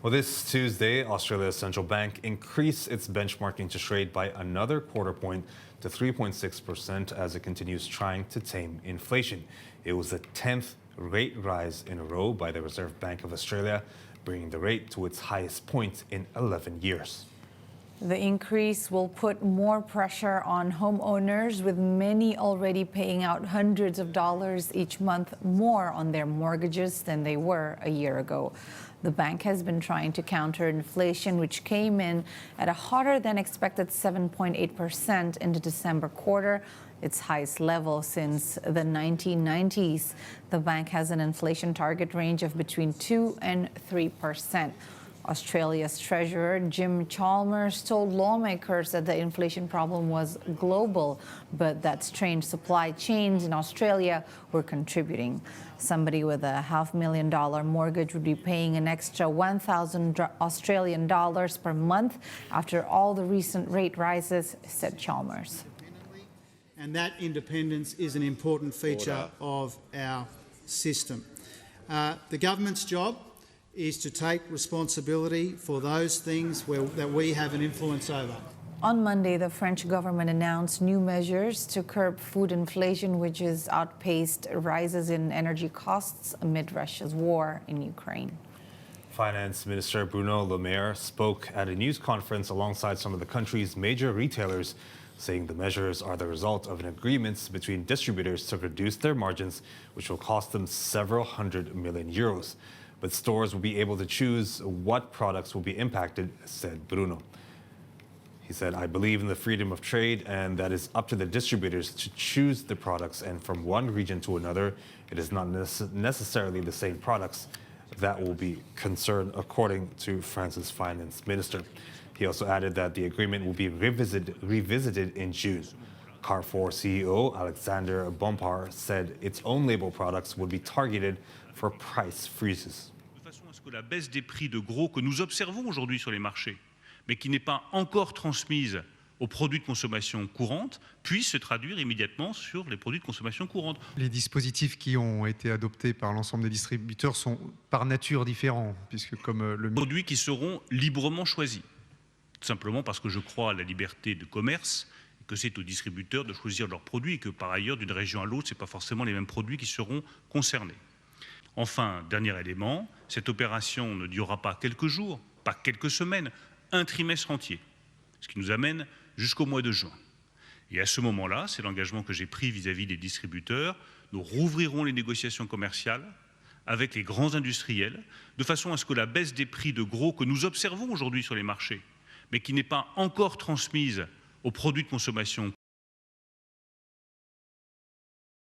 Well, this Tuesday, Australia's central bank increased its benchmark interest rate by another quarter point to 3.6% as it continues trying to tame inflation. It was the 10th rate rise in a row by the Reserve Bank of Australia, bringing the rate to its highest point in 11 years. The increase will put more pressure on homeowners, with many already paying out hundreds of dollars each month more on their mortgages than they were a year ago. The bank has been trying to counter inflation, which came in at a hotter than expected 7.8% in the December quarter, its highest level since the 1990s. The bank has an inflation target range of between 2 and 3%. Australia's Treasurer Jim Chalmers told lawmakers that the inflation problem was global, but that strained supply chains in Australia were contributing. Somebody with a $500,000 mortgage would be paying an extra 1,000 Australian dollars per month after all the recent rate rises, said Chalmers. And that independence is an important feature of our system. The government's job is to take responsibility for those things that we have an influence over. On Monday, the French government announced new measures to curb food inflation, which has outpaced rises in energy costs amid Russia's war in Ukraine. Finance Minister Bruno Le Maire spoke at a news conference alongside some of the country's major retailers, saying the measures are the result of an agreement between distributors to reduce their margins, which will cost them several hundred million euros. But stores will be able to choose what products will be impacted, said Bruno. He said, "I believe in the freedom of trade, and that is up to the distributors to choose the products. And from one region to another, it is not necessarily the same products that will be concerned," according to France's finance minister. He also added that the agreement will be revisited in June. Carrefour CEO Alexander Bompard said its own label products would be targeted for price freezes. De façon à ce que la baisse des prix de gros que nous observons aujourd'hui sur les marchés, mais qui n'est pas encore transmise aux produits de consommation courante, puisse se traduire immédiatement sur les produits de consommation courante. Les dispositifs qui ont été adoptés par l'ensemble des distributeurs sont par nature différents, puisque comme le Produits qui seront librement choisis, tout simplement parce que je crois à la liberté de commerce, que c'est aux distributeurs de choisir leurs produits et que par ailleurs, d'une région à l'autre, ce n'est pas forcément les mêmes produits qui seront concernés. Enfin, dernier élément, cette opération ne durera pas quelques jours, pas quelques semaines, un trimestre entier, ce qui nous amène jusqu'au mois de juin. Et à ce moment-là, c'est l'engagement que j'ai pris vis-à-vis des distributeurs, nous rouvrirons les négociations commerciales avec les grands industriels, de façon à ce que la baisse des prix de gros que nous observons aujourd'hui sur les marchés, mais qui n'est pas encore transmise aux produits de consommation